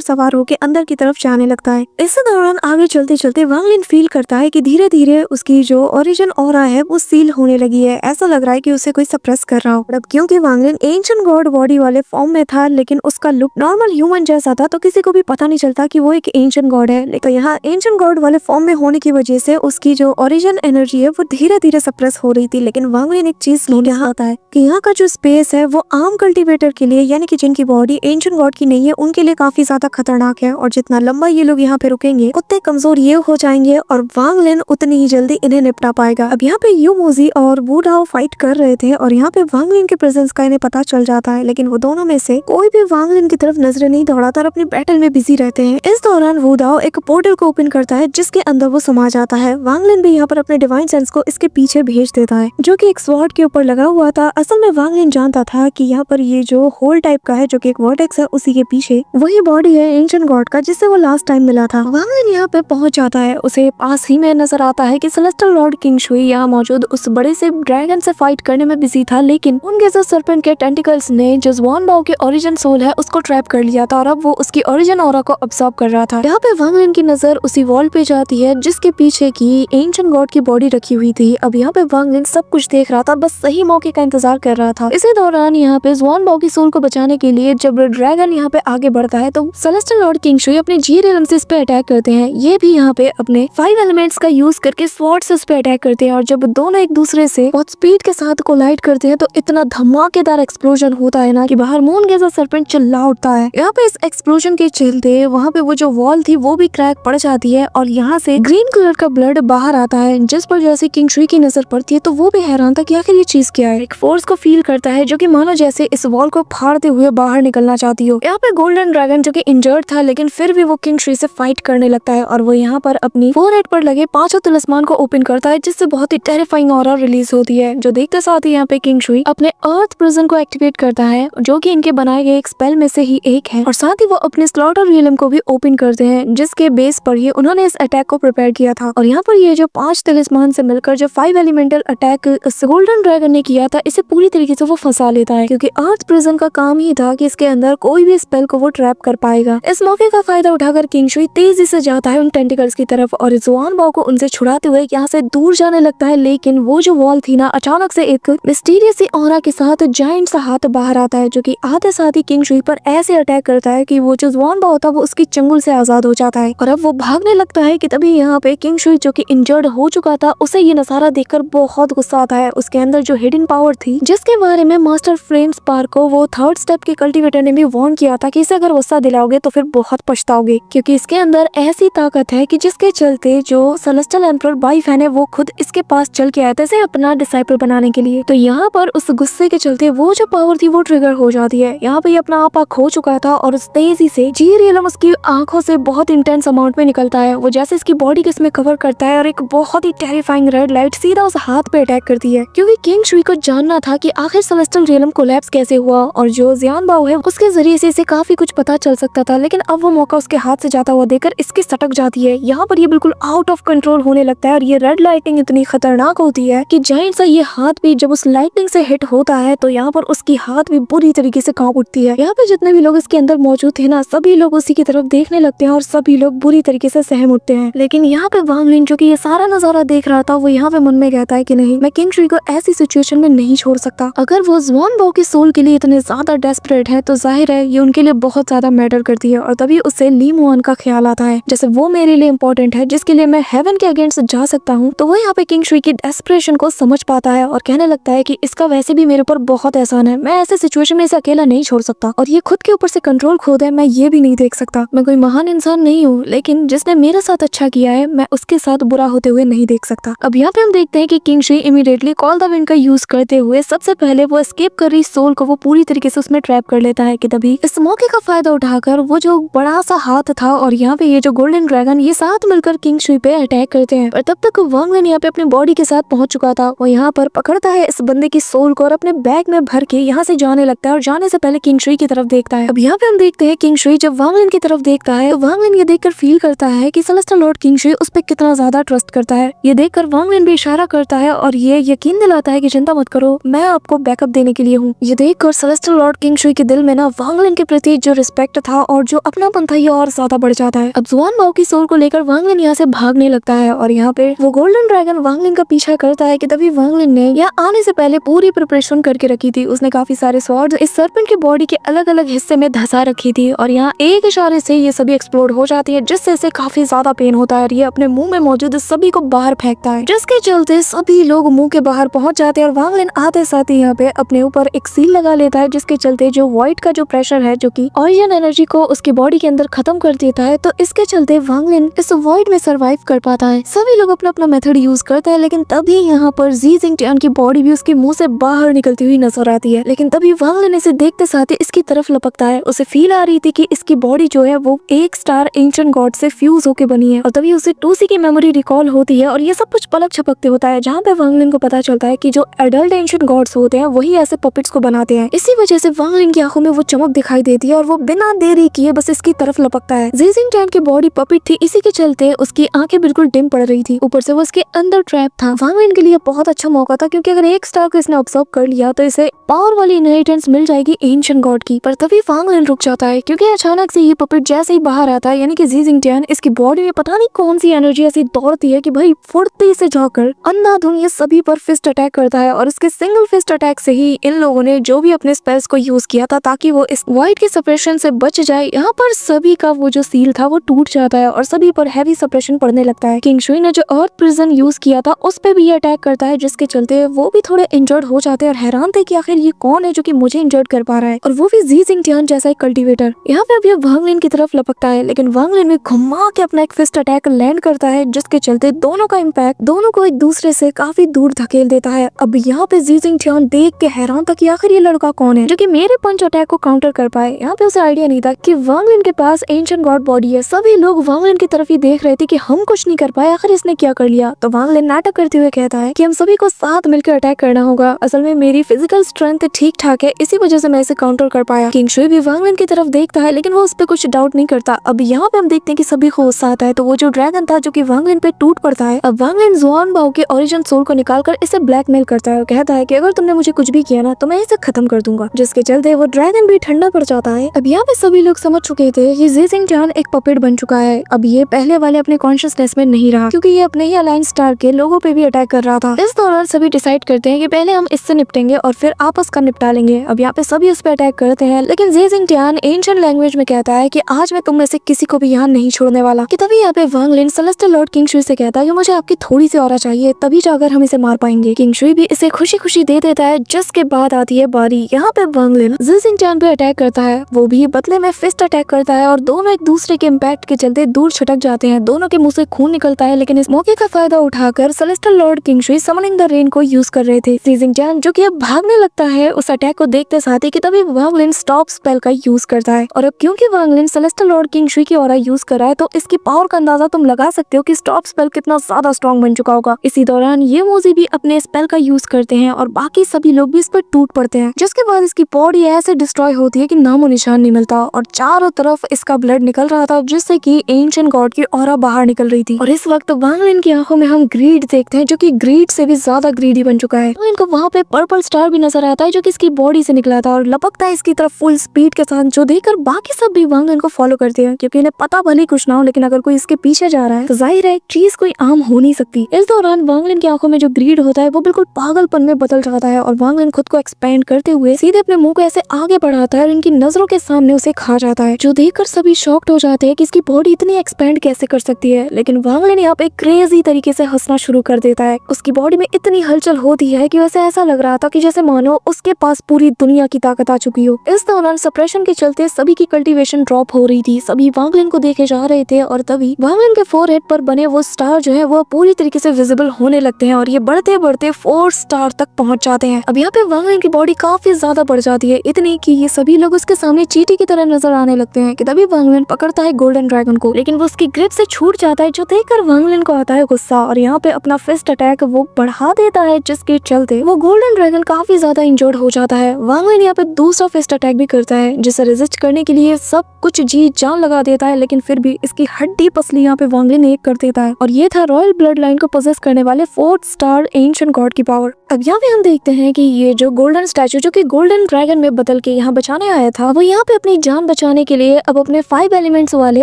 सवार होकर अंदर की तरफ जाने लगता है। इस दौरान आगे चलते चलते वांग लिन फील करता है कि धीरे धीरे उसकी जो ओरिजिन ऑरा है वो सील होने लगी है। ऐसा लग रहा है कि उसे कोई सप्रेस कर रहा हो। अब क्योंकि वांग लिन एंशिएंट गॉड बॉडी वाले फॉर्म में था लेकिन उसका लुक नॉर्मल ह्यूमन जैसा था, तो किसी को भी पता नहीं चलता कि वो एक एंशिएंट गॉड है। तो यहाँ एंशिएंट गॉड वाले फॉर्म में होने की वजह से उसकी जो ओरिजिन एनर्जी है वो धीरे धीरे सप्रेस हो रही थी। लेकिन वांग लिन एक चीज यहाँ आता है कि यहाँ का जो स्पेस है वो आम कल्टीवेटर के लिए, यानी कि जिनकी बॉडी एंशिएंट गॉड की नहीं है, उनके लिए काफी ज्यादा खतरनाक है। और जितना लंबा ये लोग यहाँ पे रुकेंगे उतने कमजोर ये हो जाएंगे और वांग लिन उतनी ही जल्दी इन्हें निपटा पाएगा। अब यहाँ पे यू मोजी और वू डाओ फाइट कर रहे थे और यहाँ पे वांग लिन के प्रेजेंस का इन्हें पता चल जाता है, लेकिन वो दोनों में से कोई भी वांग लिन की तरफ नजरें नहीं दौड़ाता और अपनी बैटल में बिजी रहते हैं। इस दौरान वू डाओ एक पोर्टल को ओपन करता है जिसके अंदर वो समा जाता है। वांग लिन भी यहाँ पर अपने डिवाइन सेंस को इसके पीछे भेज देता है जो कि एक स्वॉर्ड के ऊपर लगा हुआ था। असल में वांग लिन जानता था कि यहाँ पर ये जो होल टाइप का है जो कि एक वर्टेक्स है, उसी के पीछे वही बॉडी है एंशिएंट गॉड का जिससे वो लास्ट टाइम मिला था। वांग लिन यहाँ पे पहुंच जाता है। उसे पास ही में नजर आता है कि सेलेस्टियल लॉर्ड किंग शुई यहाँ मौजूद उस बड़े से ड्रैगन से फाइट करने में बिजी था, लेकिन उनके जो सर्पेंट के टेंटिकल्स ने जो ज़ुआन बाओ के ओरिजिन सोल है उसको ट्रैप कर लिया था और अब वो उसकी ओरिजिन ऑरा को अब्सॉर्ब कर रहा था। यहाँ पे वांग लिन की नजर उसी वॉल पे जाती है जिसके पीछे की एंशिएंट गॉड की बॉडी रखी हुई थी। अब यहाँ पे वांग लिन सब कुछ देख रहा था, बस सही मौके का इंतजार कर रहा था। इसी दौरान यहाँ पे ज़ुआन बाओ की सोल को बचाने के लिए जब ड्रैगन यहाँ पे आगे बढ़ता है तो सेलेस्टियल लॉर्ड किंग शुई अपने जी रियल्म से इस पे अटैक करते हैं। ये भी यहाँ पे अपने 5 एलिमेंट्स का यूज करके स्वॉर्ड से इस पे अटैक करते हैं और जब दोनों एक दूसरे से बहुत स्पीड के साथ कोलाइड करते हैं तो इतना धमाकेदार एक्सप्लोजन होता है ना कि बाहर मून गेजर सर्पेंट चिल्ला उठता है। यहाँ पे इस एक्सप्लोजन के चलते वहाँ पे वो जो वॉल थी वो भी क्रैक पड़ जाती है और यहाँ से ग्रीन कलर का ब्लड बाहर आता है, जिस पर जैसे किंग शुई की नजर पड़ती है तो वो भी हैरान था कि आखिर ये चीज क्या है। एक फोर्स को फील करता है जो कि मानो जैसे इस वॉल को फाड़ते हुए बाहर निकलना चाहती हो। यहाँ पे गोल्डन ड्रैगन जो कि इंजर्ड था लेकिन फिर भी वो किंग शुई से फाइट करने लगता है और वो यहाँ पर अपनी फोरहेड पर लगे 5 तिलिस्मान को ओपन करता है जिससे बहुत ही टेरिफाइंग ऑरा रिलीज होती है, जो देखते साथ ही यहाँ पे किंग शुई अपने अर्थ प्रिजन को एक्टिवेट करता है जो कि इनके बनाए गए एक स्पेल में से ही एक है और साथ ही वो अपने स्लॉटर रियलम को भी ओपन करते हैं जिसके बेस पर ही उन्होंने इस अटैक को प्रिपेयर किया था। और यहाँ पर ये जो 5 तिलिस्मान से मिलकर जो 5 एलिमेंटल अटैक गोल्डन ड्रैगन ने किया था इसे पूरी तरीके से वो फंसा लेता है क्योंकि अर्थ प्रिजन का काम ही था कि इसके अंदर कोई भी स्पेल को वो ट्रैप कर पाएगा। इस मौके का फायदा उठाकर किंग शुई तेजी से जाता है उन टेंटिकल्स की तरफ और ज़ुआन बाओ को उनसे छुड़ाते हुए यहाँ से दूर जाने लगता है, लेकिन वो जो वॉल थी ना अचानक से एक मिस्टीरियस सी ऑरा के साथ जायंट सा हाथ बाहर आता है जो कि आते साथ ही किंग शुई पर ऐसे अटैक करता है कि वो जो ज़ुआन बाओ था वो उसकी चंगुल से आजाद हो जाता है और अब वो भागने लगता है कि तभी यहाँ पे किंग शुई जो कि इंजर्ड हो चुका था उसे ये नजारा देखकर बहुत गुस्सा आता है। उसके अंदर जो हिडन पावर थी जिसके बारे में मास्टर फ्रेम स्पार्क को वो 3rd स्टेप के कल्टीवेटर ने भी वार्न किया था कि इसे अगर गुस्सा दिलाओगे तो फिर बहुत पछताओगे क्योंकि इसके अंदर ऐसी ताकत है कि जिसके चलते जो सेलेस्टियल एम्परर बाई फैन है वो खुद इसके पास चल के आया था इसे अपना डिसाइपल बनाने के लिए। तो यहाँ पर उस गुस्से के चलते वो जो पावर थी वो ट्रिगर हो जाती है। यहाँ पे अपना आपा खो चुका था और उस तेजी से जी रियलम उसकी आंखों से बहुत इंटेंस अमाउंट में निकलता है। वो जैसे इसकी बॉडी को इसमें कवर करता है और एक बहुत ही टेरिफाइंग रेड लाइट सीधा उस हाथ पे अटैक करती है क्योंकि किंग शुई को जानना था कि आखिर सेलेस्टियल रियलम कोलैप्स कैसे हुआ और जो ज़ुआन बाओ है उसके जरिए से इसे काफी कुछ पता चल सकता था, लेकिन अब वो मौका उसके हाथ से जाता हुआ देखकर इसकी सटक जाती है। यहाँ पर ये बिल्कुल आउट ऑफ कंट्रोल होने लगता है और ये रेड लाइटिंग इतनी खतरनाक होती है कि जायंट सा ये हाथ भी जब उस लाइटिंग से हिट होता है तो यहाँ पर उसकी हाथ भी बुरी तरीके से कांप उठती है। यहाँ पे जितने भी लोग इसके अंदर मौजूद थे ना सभी लोग उसी की तरफ देखने लगते हैं और सभी लोग बुरी तरीके से सहम उठते हैं। लेकिन यहाँ पे वांग लिन जो कि ये सारा नजारा देख रहा था वो यहाँ पे मन में कहता है कि नहीं, मैं किंग शुई को ऐसी सिचुएशन में नहीं छोड़ सकता। अगर वो ज़ुआन बाओ की सोल के लिए इतने ज्यादा डेस्परेट है तो जाहिर है ये उनके लिए बहुत ज्यादा मैटर करती है और तभी उसे ली मुआन का ख्याल आता है जैसे वो मेरे लिए इम्पोर्टेंट है जिसके लिए मैं हेवन के अगेंस्ट जा सकता हूँ। तो वो यहाँ पे किंग शुई की डेस्परेशन को समझ पाता है और कहने लगता है कि इसका वैसे भी मेरे ऊपर बहुत एहसान है, मैं ऐसे सिचुएशन में इसे अकेला नहीं छोड़ सकता और ये खुद के ऊपर से कंट्रोल खो दे मैं ये भी नहीं देख सकता। मैं कोई महान इंसान नहीं हूँ लेकिन जिसने मेरे साथ अच्छा किया है मैं उसके साथ बुरा होते हुए नहीं देख सकता। अब यहाँ पे हम देखते हैं कि king Shuey immediately call the wind का यूज करते हुए सबसे पहले वो एस्केप कर रही सोल को वो पूरी तरीके से उसमें ट्रैप कर लेता है कि तभी इस मौके का फायदा उठाकर वो जो बड़ा सा हाथ था और यहाँ पे ये जो गोल्डन ड्रैगन ये साथ मिलकर किंग शुई पे अटैक करते हैं। पर तब तक वांग लिन यहाँ पे अपनी बॉडी के साथ पहुंच चुका था। वो यहाँ पर पकड़ता है इस बंदे की सोल को और अपने बैग में भर के यहाँ से जाने लगता है और जाने से पहले किंग शुई की तरफ देखता है। अब यहाँ पे हम देखते हैं किंग शुई जब वांग लिन की तरफ देखता है तो वांग लिन ये देखकर फील करता है कि सेलेस्टियल लॉर्ड किंग शुई उस पर कितना ज्यादा ट्रस्ट करता है। ये देखकर वांग लिन भी इशारा करता है और ये यकीन दिलाता है कि चिंता मत करो, मैं आपको बैकअप देने के लिए हूँ। ये देखकर सेलेस्टियल लॉर्ड किंग शुई के दिल में ना वांग लिन के प्रति जो रिस्पेक्ट था और जो अपनापन था ये और ज्यादा बढ़ जाता है। अब जुआन बाओ की सोल को लेकर वांग लिन यहाँ से भागने लगता है और यहाँ पे वो गोल्डन ड्रैगन वांग लिन का पीछा करता है कि तभी वांग लिन ने यहाँ आने से पहले पूरी प्रिपरेशन करके रखी थी। उसने काफी सारे स्वॉर्ड इस सर्पेंट की बॉडी के अलग अलग हिस्से में धंसा रखी थी और यहाँ एक इशारे से ये सभी एक्सप्लोड हो जाती है, जिससे इसे काफी ज्यादा पेन होता है और ये अपने मुंह में मौजूद सभी को बाहर फेंकता है, जिसके चलते सभी लोग मुंह के बाहर पहुंच जाते हैं और वांग लिन आते साथ ही यहाँ पे अपने ऊपर एक सील लगा लेता है, जिसके चलते जो वॉइड का जो प्रेशर है जो कि ऑरिजिन एनर्जी को उसकी बॉडी के अंदर खत्म कर देता है, तो इसके चलते वांग लिन इस वॉइड में सर्वाइव कर पाता है। सभी लोग अपना अपना मेथड यूज करते हैं, लेकिन तभी यहाँ पर जी जिंगटियान की बॉडी भी उसके मुंह से बाहर निकलती हुई नजर आती है। लेकिन तभी वांग लिन इसे देखते साथ ही इसकी तरफ लपकता है। उसे फील आ रही थी कि इसकी बॉडी जो है वो एक स्टार एंशिएंट गॉड से फ्यूज होके बनी है और तभी उसे टूसी की मेमोरी रिकॉल होती है और ये सब कुछ पलक झपकते होता है, जहाँ पे वांग लिन को पता चलता है कि जो एडल्ट एंशिएंट गॉड्स होते हैं वही ऐसे पपेट्स को बनाते हैं। इसी वजह से वांग लिन की आंखों में वो चमक दिखाई देती है और वो बिना देरी किए बस इसकी तरफ लपकता है। जी जिंगटियान की बॉडी पपेट थी, इसी के चलते उसकी आंखें बिल्कुल डिम पड़ रही थी, ऊपर से वो उसके अंदर ट्रैप था। वांग लिन के लिए बहुत अच्छा मौका था, क्योंकि अगर एक स्टार को इसने ऑब्जर्व कर लिया तो इसे पावर वाली इनहेरिटेंस मिल जाएगी एंशिएंट गॉड की। पर तभी वांग लिन रुक जाता है, क्योंकि अचानक से ये पपेट जैसे ही बाहर आता है, यानी कि जी जिंगटियान, इसकी बॉडी में पता नहीं कौन सी एनर्जी ऐसी दौड़ती है कि भाई फुर्ती से जाकर अंधाधुन ये सभी पर फिस्ट अटैक करता है और इसके सिंगल फिस्ट अटैक से ही इन लोगों ने जो भी अपने स्पेल्स को यूज किया था ताकि वो इस वाइड के सप्रेशन से बच जाए, यहाँ पर सभी का वो जो सील था वो टूट जाता है और सभी पर हैवी सप्रेशन पड़ने लगता है। किंग शुई ने जो अर्थ प्रिजन यूज किया था उस पे भी ये अटैक करता है, जिसके चलते वो भी थोड़े इंजर्ड हो जाते हैं और हैरान थे कि आखिर ये कौन है जो कि मुझे इंजर्ड कर पा रहा है, और वो भी जी जिंगटियान जैसा एक कल्टीवेटर। यहाँ पे अब ये वांग लिन की तरफ लपकता है, लेकिन वांग लिन में घुमा के अपना एक फिस्ट अटैक लैंड करता है, जिसके चलते दोनों का इम्पैक्ट दोनों को एक दूसरे से काफी दूर धकेल देता है। अब यहाँ पे जी जिंगटियान देख के हैरान था कि आखिर ये लड़का कौन है जो कि मेरे पंच अटैक को काउंटर कर पाए। यहाँ पे उसे आइडिया नहीं था कि वांग लिन के पास एंशिएंट गॉड बॉडी है। सभी लोग वांग लिन की तरफ ही देख रहे थे कि हम कुछ नहीं कर पाए, आखिर इसने क्या कर लिया। तो वांग लिन नाटक करते हुए कहता है कि हम सभी को साथ मिलकर अटैक करना होगा, असल में मेरी फिजिकल स्ट्रेंथ ठीक ठाक है, इसी वजह से मैं इसे काउंटर कर पाया। किंग शुई भी वांग लिन की तरफ देखता है, लेकिन वो उस पर कुछ डाउट नहीं करता। अब यहाँ पे हम देखते हैं कि सभी को गुस्सा आता है, तो वो जो ड्रैगन था जो कि वांग लिन पे टूट पड़ता है, अब वांग लिन जुआन बाओ के ओरिजिन सोल को निकालकर इसे ब्लैकमेल करता है और कहता है कि अगर तुमने मुझे कुछ भी किया ना तो मैं इसे खत्म कर दूंगा, जिसके चलते वो ड्रैगन भी ठंडा पड़ जाता है। अब यहाँ पे सभी लोग समझ चुके थे कि जी जिंगटियान एक पपेट बन चुका है। अब ये पहले वाले अपने कॉन्शियसनेस में नहीं रहा, क्योंकि ये अपने ही अलायंस स्टार के लोगों पे भी अटैक कर रहा था। इस दौरान सभी डिसाइड करते हैं कि पहले हम इससे निपटेंगे और फिर आपस का निपटा लेंगे। अब यहाँ पे सभी उस पर अटैक करते हैं, लेकिन जी जिंगटियान एंशिएंट लैंग्वेज में कहता है कि आज मैं तुम में से किसी को भी यहाँ नहीं छोड़ने वाला। कि तभी यहाँ पे वांग लिन सेलेस्टियल लॉर्ड किंग शुई से कहता है कि मुझे आपकी थोड़ी सी और चाहिए, तभी जाकर हम इसे मार पाएंगे। किंग शुई भी इसे खुशी खुशी दे देता है, जिसके बाद आती है बारी यहाँ पे वांग लिन जी जिंगटियान पे अटैक करता है। वो भी बदले में फिस्ट अटैक करता है और दोनों एक दूसरे के इम्पैक्ट के चलते दूर छटक जाते हैं। दोनों के मुंह से खून निकलता है, लेकिन इस मौके का फायदा उठाकर celestial Lord king Shuey summoning the rain को यूज कर रहे थे। जी जिंगटियान जो कि अब भागने लगता है उस अटैक को देखते साथ ही कि तभी वांग लिन स्टॉप स्पेल का यूज करता है, और अब क्योंकि वांग लिन सेलेस्टियल लॉर्ड किंग शुई की ऑरा यूज कर रहा है तो इसकी पावर का अंदाजा तुम लगा सकते हो कि स्टॉप स्पेल कितना ज्यादा स्ट्रॉन्ग बन चुका होगा। इसी दौरान ये मोजी भी अपने स्पेल का यूज करते हैं और बाकी सभी लोग भी इस पर टूट पड़ते हैं, जिसके बाद इसकी बॉडी ऐसे डिस्ट्रॉय होती है कि नामो निशान नहीं मिलता और चारों तरफ इसका ब्लड निकल रहा था, जिससे कि एंशिएंट गॉड की ऑरा बाहर निकल रही थी। और इस वक्त वांग लिन की आंखों में हम ग्रीड देखते हैं, जो कि ग्रीड से भी ज्यादा ग्रीडी बन चुका है। इनको वहाँ पे पर्पल स्टार भी नजर आता है जो कि इसकी बॉडी से निकला था और लपकता है इसकी तरफ फुल स्पीड के साथ, जो देखकर बाकी सब भी वांग लिन को फॉलो करते हैं, क्योंकि इन्हें पता भले कुछ ना हो, लेकिन अगर कोई इसके पीछे जा रहा है तो जाहिर है चीज कोई आम हो नहीं सकती। इस दौरान वांग लिन की आंखों में जो ग्रीड होता है वो बिल्कुल पागलपन में बदल जाता है और वांग लिन खुद को एक्सपेंड करते हुए सीधे अपने मुंह को ऐसे आगे बढ़ाता है और इनकी नजरों के सामने उसे खा जाता है, जो देखकर सभी शॉक्ड हो जाते हैं कि इसकी बॉडी इतनी एक्सपेंड कैसे कर सकती है। लेकिन वांग लिन यहाँ पे क्रेजी तरीके से हंसना शुरू कर देता है। उसकी बॉडी में इतनी हलचल होती है कि वैसे ऐसा लग रहा था कि जैसे मानो उसके पास पूरी दुनिया की ताकत आ चुकी हो। इस दौरान सप्रेशन के चलते सभी की कल्टीवेशन ड्रॉप हो रही थी, सभी वांग लिन को देखे जा रहे थे और तभी वांग लिन के फोरहेड पर बने वो स्टार जो है वो पूरी तरीके से विजिबल होने लगते हैं और ये बढ़ते बढ़ते 4 स्टार तक पहुंच जाते हैं। अब यहाँ पे वांग लिन की बॉडी काफी ज्यादा बढ़ जाती है, इतनी कि ये सभी लोग उसके सामने चींटी की तरह नजर आने लगते हैं। कि तभी वांग लिन पकड़ता है गोल्डन ड्रैगन को, लेकिन वो उसकी ग्रिप से छूट जाता है, जो देखकर वांग लिन को आता है गुस्सा और यहाँ पे अपना फिस्ट अटैक वो बढ़ा देता है, जिसके चलते वो गोल्डन ड्रैगन काफी ज्यादा इंजर्ड हो जाता है। वांग लिन यहाँ पे दूसरा फेस्ट अटैक भी करता है, जिसे रेजिस्ट करने के लिए सब कुछ जी जान लगा देता है, लेकिन फिर भी इसकी हड्डी पसली यहाँ पे वांग लिन एक कर देता है। और ये था रॉयल ब्लड लाइन को पोजेस करने वाले 4th स्टार एंशिएंट गॉड की पावर। अब यहाँ पे हम देखते हैं कि ये जो गोल्डन स्टैचू जो कि गोल्डन ड्रैगन में बदल के यहाँ बचाने आया था, वो यहाँ पे अपनी जान बचाने के लिए अब अपने 5 एलिमेंट्स वाले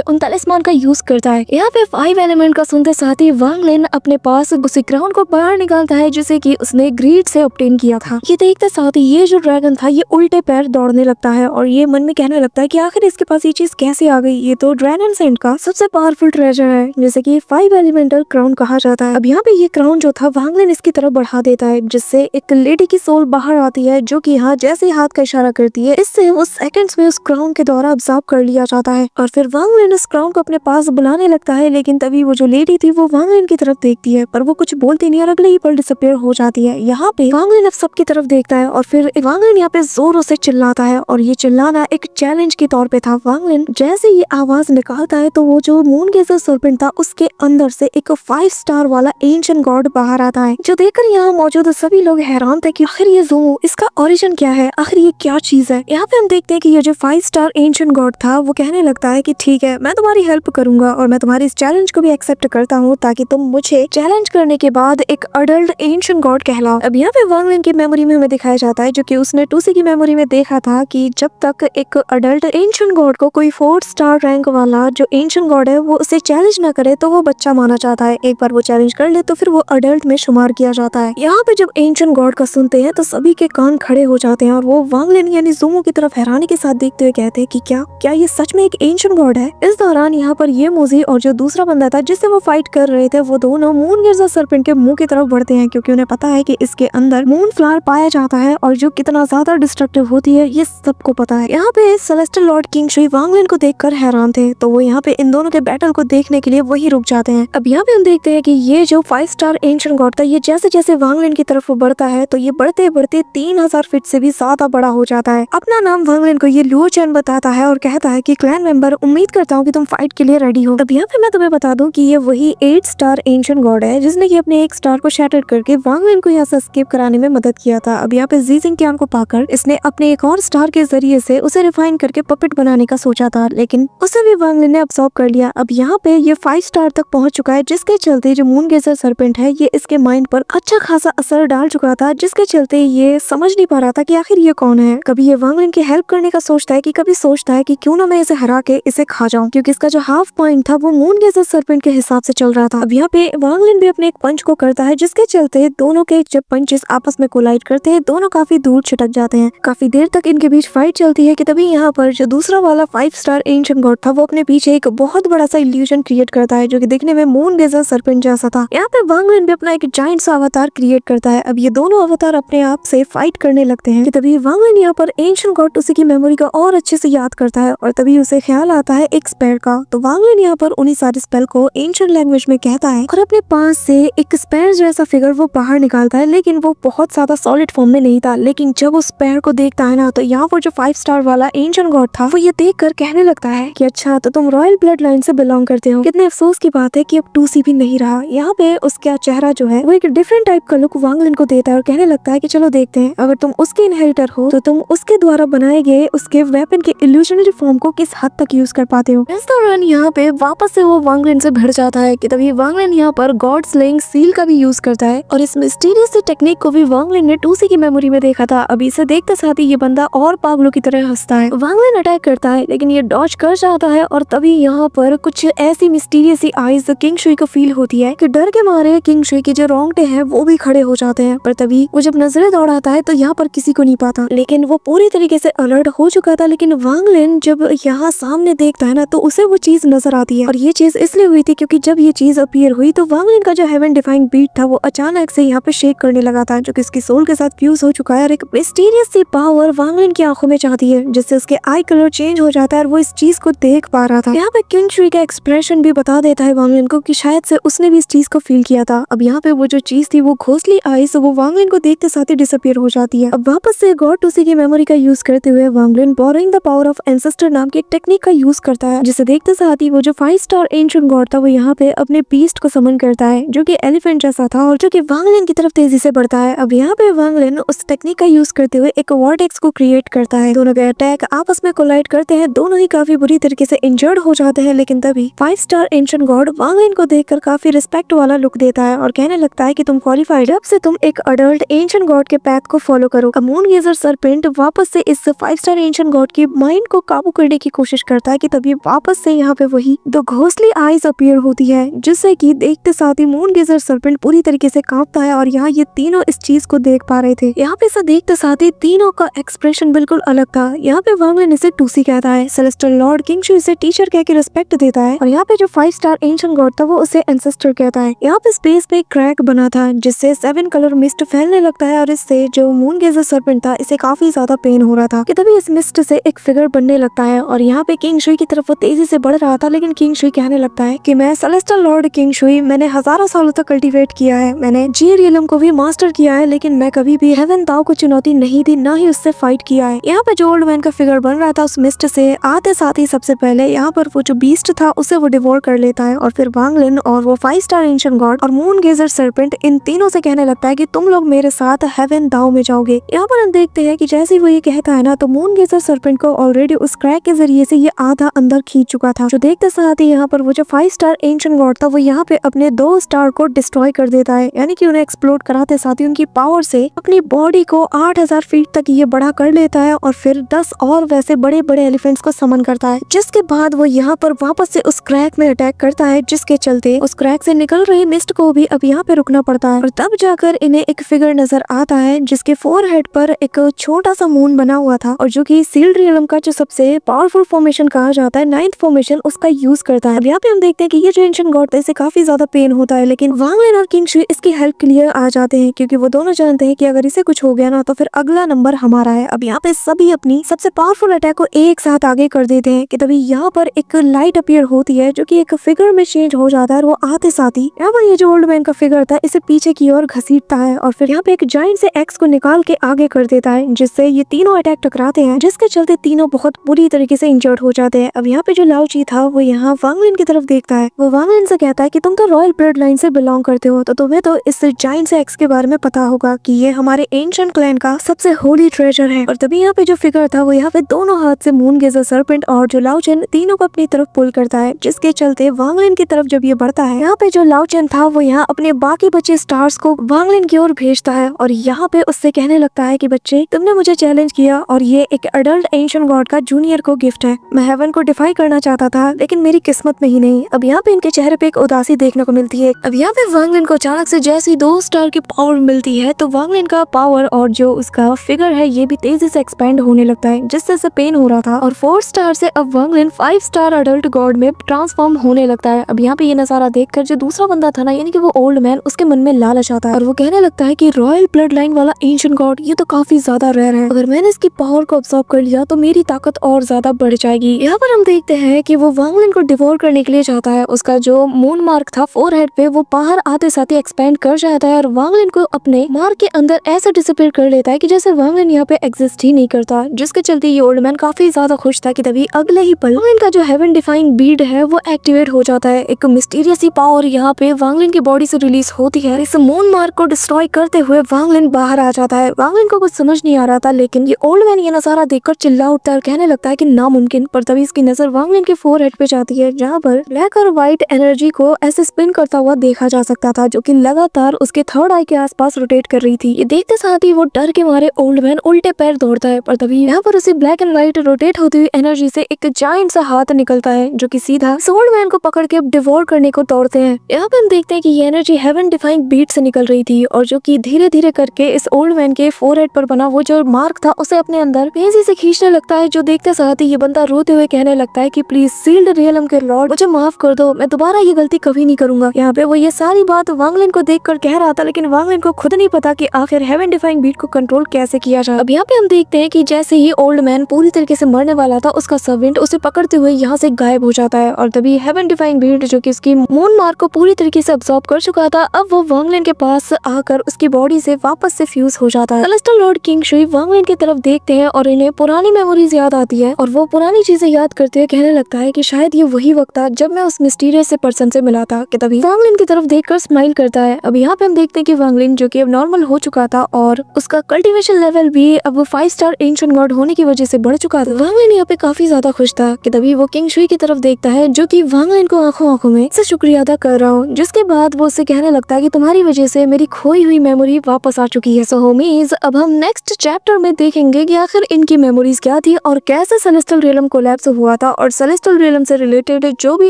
उन तलिस्मान का यूज करता है। यहाँ पे 5 एलिमेंट का सुनते साथ ही वांग लिन अपने पास उसी क्राउन को बाहर निकालता है, जिसे कि उसने ग्रीड से ऑब्टेन किया था। ये देखते साथ ही ये जो ड्रैगन था ये उल्टे पैर दौड़ने लगता है और ये मन में कहने लगता है कि आखिर इसके पास ये चीज कैसे आ गई, ये तो ड्रैगन सेंट का सबसे पावरफुल ट्रेजर है, जैसे कि 5 एलिमेंटल क्राउन कहा जाता है। अब यहाँ पे ये क्राउन जो था वांग लिन इसकी तरफ बढ़ा देता है, जिससे एक लेडी की सोल बाहर आती है, जो कि यहाँ जैसे हाथ का इशारा करती है, इससे वो सेकंड्स में उस क्राउन के द्वारा ऑब्जर्व कर लिया जाता है। और फिर वांग लिन उस क्राउन को अपने पास बुलाने लगता है, लेकिन तभी वो जो लेडी थी वो वांग लिन की तरफ देखती है, पर वो कुछ बोलती नहीं और अगले ही पल डिसअपीयर हो जाती है। यहाँ पे वांग लिन अब सबकी तरफ देखता है और फिर वांग लिन यहाँ पे जोरों से चिल्लाता है, और ये चिल्लाना एक चैलेंज के तौर पे था। वांग लिन जैसे ये आवाज निकालता है तो वो जो मून गेजर सर्पेंट था उसके अंदर से एक 5 स्टार वाला एंशिएंट गॉड बाहर आता है, जो देखकर यहाँ मौजूद सभी लोग हैरान थे कि आखिर ये ज़ूमो इसका ओरिजिन क्या है, आखिर ये क्या चीज है। यहाँ पे हम देखते हैं कि ये जो 5 स्टार एंशिएंट गॉड था वो कहने लगता है कि ठीक है, मैं तुम्हारी हेल्प करूंगा और मैं तुम्हारी इस चैलेंज को भी एक्सेप्ट करता हूँ, ताकि तुम मुझे चैलेंज करने के बाद एक अडल्ट एंशिएंट गॉड कहलाओ। अब यहाँ पे वांग लिन की मेमोरी में हमें दिखाया जाता है, जो कि उसने 2C की मेमोरी में देखा था कि जब तक एक अडल्ट एंशिएंट गॉड को कोई 4th स्टार रैंक वाला जो एंशिएंट गॉड है वो उसे चैलेंज ना करे तो वो बच्चा माना जाता है। एक बार वो चैलेंज कर ले तो फिर वो अडल्ट में शुमार किया जाता है। यहाँ पे जब एंशिएंट गॉड का सुनते हैं तो सभी के कान खड़े हो जाते हैं और वो वांग लिन यानी ज़ूमो की तरफ हैरानी के साथ देखते हुए कहते हैं कि क्या ये सच में एक एंशिएंट गॉड है। इस दौरान यहाँ पर ये मोजी और जो दूसरा बंदा था जिससे वो फाइट कर रहे थे, वो दोनों मून गेजर सर्पेंट के मुंह की तरफ बढ़ते हैं, क्योंकि उन्हें पता है कि इसके अंदर मून फ्लावर पाया जाता है और जो कितना ज्यादा डिस्ट्रक्टिव होती है ये सबको पता है। यहाँ पे सेलेस्टियल लॉर्ड किंग शुई वांग लिन को देखकर हैरान थे, तो वो यहाँ पे इन दोनों के बैटल को देखने के लिए वही रुक जाते हैं। अब यहाँ पे हम देखते हैं कि ये जो 5 स्टार एंशिएंट गॉड था ये जैसे जैसे वांग लिन की तरफ बढ़ता है तो ये बढ़ते बढ़ते 3000 फीट से भी ज्यादा बड़ा हो जाता है। अपना नाम वांग लिन को ये लुओ चैन बताता है और कहता है कि क्लैन मेंबर, उम्मीद करता हूँ कि तुम फाइट के लिए रेडी हो। अब यहाँ पे मैं तुम्हें बता दूं कि ये वही 8 स्टार एंशिएंट गॉड है जिसने कि अपने एक स्टार को शैटर करके वांग लिन को यहाँ से एस्केप कराने में मदद किया था। अब यहाँ पे जी जिंगटियान को पाकर इसने अपने एक और स्टार के जरिए से उसे रिफाइन करके पपेट बनाने का सोचा था, लेकिन उसे भी वांग लिन ने अब्सॉर्ब कर लिया। अब यहाँ पे ये 5 स्टार तक पहुंच चुका है, जिसके चलते जो मून गेजर सर्पेंट है ये इसके माइंड पर अच्छा खासा असर डाल चुका था, जिसके चलते ये समझ नहीं पा रहा था कि आखिर ये कौन है। कभी ये वांग लिन की हेल्प करने का सोचता है कि कभी सोचता है कि क्यों ना मैं इसे हरा के इसे खा जाऊं, क्योंकि इसका जो हाफ पॉइंट था वो मून गेजर सर्पेंट के हिसाब से चल रहा था। अब यहाँ पे वांग लिन भी अपने एक पंच को करता है, जिसके चलते दोनों के जब पंचेस आपस में कोलाइड करते हैं दोनों काफी दूर छिटक जाते हैं। काफी देर तक इनके बीच फाइट चलती है कि तभी यहाँ पर जो दूसरा वाला 5 स्टार एंशिएंट गॉड था वो अपने पीछे एक बहुत बड़ा सा इल्यूजन क्रिएट करता है, जो कि दिखने में मून गेजर सर्पेंट जैसा था। यहाँ पे वांग लिन भी अपना एक जायंट सा अवतार क्रिएट करता है। अब ये दोनों अवतार अपने आप से फाइट करने लगते हैं कि तभी वांग लिन यहाँ पर एंशिएंट गॉड उसी की मेमोरी का और अच्छे से याद करता है और तभी उसे ख्याल आता है एक स्पेल का। तो वांग लिन यहाँ पर उन्हीं सारे स्पेल को एंशिएंट लैंग्वेज में कहता है और अपने पास से एक स्पेयर जैसा फिगर वो बाहर निकालता है, लेकिन वो बहुत ज्यादा सॉलिड फॉर्म में नहीं था। लेकिन जब उस स्पेयर को देखता है ना तो यहाँ पर जो 5 स्टार वाला एंशिएंट गॉड था वो ये देख कर कहने लगता है कि अच्छा तो तुम रॉयल ब्लड लाइन से बिलोंग करते हो। कितने अफसोस की बात है कि अब 2C भी नहीं रहा। यहाँ पे उसका चेहरा जो है वो एक डिफरेंट टाइप का लुक वांग लिन को देता है और कहने लगता है कि चलो देखते हैं, अगर तुम उसके इनहेरिटर हो तो तुम उसके द्वारा बनाए गए उसके वेपन के इल्यूजनरी फॉर्म को किस हद तक यूज कर पाते हो। इस दौरान यहाँ पे वापस से वो वांग लिन से भिड़ जाता है कि तभी वांग लिन यहाँ पर गॉड स्लेइंग सील का भी यूज करता है और इस मिस्टीरियस टेक्निक को भी वांग लिन ने 2C की मेमोरी में देखा था। अभी इसे देखते साथ ही ये बंदा और पागलों की तरह हंसता है। वांग लिन अटैक करता है लेकिन ये डॉज कर जाता है और तभी यहाँ पर कुछ ऐसी मिस्टीरियस सी आईज किंग शुई को फील होती है कि डर के मारे किंग शुई के जो रोंगटे हैं वो भी खड़े हो जाते हैं। पर तभी वो जब नजरें दौड़ाता है तो यहाँ पर किसी को नहीं पाता, लेकिन वो पूरी तरीके से अलर्ट हो चुका था। लेकिन वांग लिन जब यहाँ सामने देखता है ना तो उसे वो चीज नजर आती है और ये चीज इसलिए हुई थी क्योंकि जब ये चीज अपीयर हुई तो वांग लिन का जो हेवन डिफाइंग बीट था वो अचानक से यहाँ पे शेक करने लगा था, जो कि इसकी सोल के साथ फ्यूज हो चुका है और एक मिस्टीरियस सी पावर वांग लिन की आंखों में चाहती है, जिससे उसके आई कलर चेंज हो जाता है और वो इस चीज को देख पा रहा था। यहाँ पे किंग शुई का एक्सप्रेशन भी बता देता है वांग लिन को कि शायद से उसने भी इस चीज को फील किया था। अब यहाँ पे वो जो चीज थी वो घोसली आईज वो वांग लिन को देखते साथ ही डिसअपीयर हो जाती है। अब वापस से गॉड 2C की मेमोरी का यूज करते हुए Wang Lin borrowing the power of ancestor नाम की टेक्निक का यूज करता है, जिसे देखते साथ ही वो जो 5 स्टार एंशिएंट गॉड था वो यहाँ पे अपने बीस्ट को समन करता है, जो कि एलिफेंट जैसा था और जो कि वांग लिन की तरफ तेजी से बढ़ता है। अब यहाँ पे वांग लिन उस टेक्निक का यूज करते हुए एक वॉर्टेक्स को क्रिएट करता है। दोनों के अटैक आपस में कोलाइड करते हैं, दोनों ही काफी बुरी तरीके से इंजर्ड हो जाते हैं। लेकिन तभी 5 स्टार एंशिएंट गॉड वांग लिन को देखकर काफी रिस्पेक्ट वाला लुक देता है और कहने लगता है कि तुम क्वालिफाइड, अब से तुम एक अडल्ट एंशिएंट गॉड के पैथ को फॉलो करो। मून गेजर सरपेंट वापस से इस 5 स्टार एंशिएंट गॉड की माइंड को काबू करने की कोशिश करता है कि तभी वापस से यहाँ पे वही दो घोंसली आईज अपीयर होती है, जिससे कि देखते साथ ही मून गेजर सरपेंट पूरी तरीके से कांपता है। और यहाँ ये तीनों इस चीज को देख पा रहे थे। यहाँ पे देखते साथ ही तीनों का एक्सप्रेशन बिल्कुल अलग था। यहाँ पे वांग लिन इसे टूसी कहता है, सेलेस्टियल लॉर्ड किंग शू इसे टीचर कह के रिस्पेक्ट देता है और यहाँ पे जो 5 स्टार एंशिएंट गॉड था वो उसे एंसेस्टर कहता है। यहाँ पे स्पेस पे क्रैक बना था जिससे 7 कलर मिस्ट फैलने लगता है और इससे जो मून गेजर सरपेंट था इसे काफी ज्यादा पेन हो रहा था कि तभी इस मिस्ट से एक फिगर बनने लगता है और यहाँ पे किंग शुई की तरफ वो तेजी से बढ़ रहा था। लेकिन किंग शुई कहने लगता है कि मैं सेलेस्टियल लॉर्ड किंग शुई, मैंने हजारों सालों तक कल्टीवेट किया है, मैंने जी रियलम को भी मास्टर किया है, लेकिन मैं कभी भी हेवन दाव को चुनौती नहीं दी, ना ही उससे फाइट किया है। यहाँ पे जो ओल्ड मैन का फिगर बन रहा था उस मिस्ट से आते साथ ही सबसे पहले यहाँ पर वो जो बीस्ट था उसे वो डिवोर कर लेता है और फिर वांग लिन और वो 5 स्टार एंशिएंट गॉड और मून गेजर सरपेंट इन तीनों से कहने लगता है कि तुम लोग मेरे साथ हेवन दाव में जाओगे। यहाँ पर हम देखते हैं कि जैसे वो ये कहता है ना तो मून गेजर सरपेंट को ऑलरेडी उस क्रैक के जरिए से ये आधा अंदर खींच चुका था। जो देखते साथ ही यहाँ पर वो जो 5 स्टार एंशिएंट गॉड था वो यहाँ पे अपने 2 स्टार को डिस्ट्रॉय कर देता है, यानी कि उन्हें एक्सप्लोड कराते साथ ही उनकी पावर से अपनी बॉडी को 8000 फीट तक ये बड़ा कर लेता है और फिर 10 और वैसे बड़े बड़े एलिफेंट्स को समन करता है। जिसके बाद वो यहाँ पर वापस से उस क्रैक में अटैक करता है, जिसके चलते उस क्रैक से निकल रही मिस्ट को भी अब यहाँ पे रुकना पड़ता है और तब जाकर इन्हें एक फिगर नजर आता है जिसके फोरहेड पर एक छोटा सा मून बना हुआ था और जो कि सील्ड रियलम का जो सबसे पावरफुल फॉर्मेशन कहा जाता है 9th फॉर्मेशन उसका यूज करता है। अब यहाँ पे हम देखते हैं कि ये जो एंशिएंट गॉड था इसे काफी ज्यादा पेन होता है, लेकिन वांग लिन और किंग शुई इसकी हेल्प के लिए आ जाते हैं क्योंकि वो दोनों जानते हैं कि अगर इसे कुछ हो गया ना तो फिर अगला नंबर हमारा है। अब यहाँ पे सभी अपनी सबसे पावरफुल अटैक को एक साथ आगे कर देते हैं कि तभी यहाँ पर एक लाइट अपीयर होती है जो कि एक फिगर में चेंज हो जाता है और वो आते साथ ही यहाँ पर ये जो ओल्ड मैन का फिगर था इसे पीछे की ओर घसीटता है और फिर यहाँ पे एक जाइंट से एक्स को निकाल के आगे कर देता है, जिससे ये तीनों अटैक टकराते हैं, जिसके चलते तीनों बहुत बुरी तरीके से इंजर्ड हो जाते हैं। अब यहाँ पे जो लाओ जी था वो यहाँ वांग लिन की तरफ देखता है, वो वांग लिन से कहता है कि तुम तो रॉयल ब्लड लाइन से बिलोंग करते हो तो तुम्हें तो इस जाइंट से एक्स के बारे में पता होगा कि ये हमारे एंशिएंट क्लैन का सबसे होली ट्रेजर है। और तभी यहाँ पे जो फिगर था वो यहाँ पे दोनों हाथ से मून गेजर सरपेंट और जो लाओ चेन तीनों को अपनी तरफ पुल करता है, जिसके चलते वांग लिन की तरफ जब ये बढ़ता है यहाँ पे जो लाओ चेन था वो यहाँ अपने बाकी बचे स्टार्स को वांग लिन की ओर भेजता है और यहाँ पे उससे कहने लगता है कि बच्चे तुमने मुझे चैलेंज किया और ये एक अडल्ट एंशिएंट गॉड का जूनियर को गिफ्ट है। मैं हेवन को डिफाई करना चाहता था लेकिन मेरी किस्मत में ही नहीं। अब यहाँ पे इनके चेहरे पे एक उदासी देखने को मिलती है। अब यहाँ पे वांग लिन को अचानक से जैसी 2 स्टार की पावर मिलती है तो वांग लिन का पावर और जो उसका फिगर है ये भी तेजी से एक्सपेंड होने लगता है, जिससे उसे पेन हो रहा था और 4 स्टार से अब वांग लिन 5 स्टार अडल्ट गॉड में ट्रांसफॉर्म होने लगता है। अब यहाँ पे ये नजारा देखकर जो दूसरा बंदा था ना यानी कि वो ओल्ड मैन, उसके मन में लालच आता है और वो कहने लगता है कि रॉयल ब्लड लाइन वाला एंशिएंट गॉड ये तो काफी ज्यादा रेयर है, अगर मैंने इसकी पावर को अब्सॉर्ब कर लिया तो मेरी ताकत और ज्यादा बढ़ जाएगी। यहाँ पर हम देखते हैं कि वो वांग लिन को डिवोर करने के लिए जाता है। उसका जो मून मार्क था फोरहेड पे वो बाहर आते साथ ही एक्सपेंड कर जाता है और वांग लिन को अपने मार्क के अंदर ऐसे डिसअपीयर कर लेता है कि जैसे वांग लिन यहाँ पे एग्जिस्ट ही नहीं करता, जिसके चलते ये ओल्ड मैन काफी ज्यादा खुश था कि तभी अगले ही पल वांग लिन का जो हेवन डिफाइंग बीड है वो एक्टिवेट हो जाता है। एक मिस्टीरियस सी पावर यहाँ पे वांग लिन की बॉडी से रिलीज होती है। इस मून मार्क को डिस्ट्रॉय करते हुए वांग लिन बाहर आ जाता है। वांग लिन को कुछ समझ नहीं आ रहा था, लेकिन ये ओल्ड मैन ये नजारा देखकर चिल्ला उठता है और कहने लगता है कि नामुमकिन। पर तभी इसकी नजर वांग लिन के फोरहेड पे जाती है जहाँ पर ब्लैक और व्हाइट एनर्जी को ऐसे स्पिन करता हुआ देखा जा सकता था, जो कि लगातार उसके थर्ड आई के आसपास रोटेट कर रही थी। ये देखते साथ ही वो डर के मारे ओल्ड मैन उल्टे पैर दौड़ता है। पर तभी यहाँ पर उसे ब्लैक एंड व्हाइट रोटेट होती हुई एनर्जी से एक जायंट सा हाथ निकलता है जो कि सीधा ओल्ड मैन को पकड़ के डिवोर करने को दौड़ते हैं। यहाँ पे हम देखते हैं कि ये एनर्जी हेवन डिफाइंग बीट से निकल रही थी और जो कि धीरे धीरे करके इस ओल्ड मैन के फोरहेड पर बना वो जो मार्क था उसे अपने अंदर तेजी से खींचने लगता है। जो देखते साथ ही ये बंदा रोते हुए कहने लगता है कि प्लीज सील्ड रियलम के लॉर्ड मुझे माफ कर दो, मैं दोबारा ये गलती कभी नहीं करूंगा। यहाँ पे वो ये सारी बात वांग लिन को देखकर कह रहा था, लेकिन वांग लिन को खुद नहीं पता कि आखिर हेवन डिफाइंग बीट को कंट्रोल कैसे किया जाए। अब यहाँ पे हम देखते हैं कि जैसे ही ओल्ड मैन पूरी तरीके से मरने वाला था उसका सर्वेंट उसे पकड़ते हुए यहाँ से गायब हो जाता है और तभी हेवन डिफाइंग बीट जो कि उसकी मून मार्क को पूरी तरीके से अब्सॉर्ब कर चुका था अब वो वांग लिन के पास आकर उसकी बॉडी से वापस से फ्यूज हो जाता है। सेलेस्टियल लॉर्ड किंग शुई वांग लिन की तरफ देखते हैं और इन्हें पुरानी मेमोरीज याद आती है और वो पुरानी चीजें याद करते हुए कहने लगता है कि शायद ये वही वक्त था जब मैं उस मिस्टीरियस से पर्सन से मिला था। कि तभी वांग लिन की तरफ देखकर स्माइल करता है। अब यहाँ पे हम देखते हैं कि वांग लिन जो कि अब नॉर्मल हो चुका था और उसका कल्टीवेशन लेवल भी अब 5 स्टार एंशिएंट गॉड होने की वजह से बढ़ चुका था। वांग लिन यहाँ पे काफी ज्यादा खुश था कि तभी वो किंग शुई की तरफ देखता है, जो कि वांग लिन को आंखों आंखों में से शुक्रिया अदा कर रहा हूँ, जिसके बाद वो उससे कहने लगता है कि तुम्हारी वजह से मेरी खोई हुई मेमोरी वापस आ चुकी है। सो होमीज, अब हम नेक्स्ट चैप्टर में देखेंगे कि आखिर इनकी मेमोरीज क्या थी और कैसे सेलेस्टियल रियलम कोलैप्स हुआ था, और सेलेस्टियल रियलम से रिलेटेड जो भी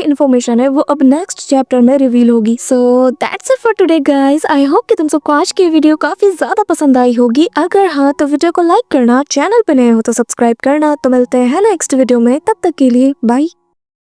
इन्फॉर्मेशन है वो अब नेक्स्ट चैप्टर में रिवील होगी। So that's it for today guys. I hope कि तुम सबको आज की वीडियो काफी ज्यादा पसंद आई होगी। अगर हाँ तो वीडियो को लाइक करना, चैनल पे नए हो तो सब्सक्राइब करना। तो मिलते हैं नेक्स्ट वीडियो में, तब तक के लिए बाय।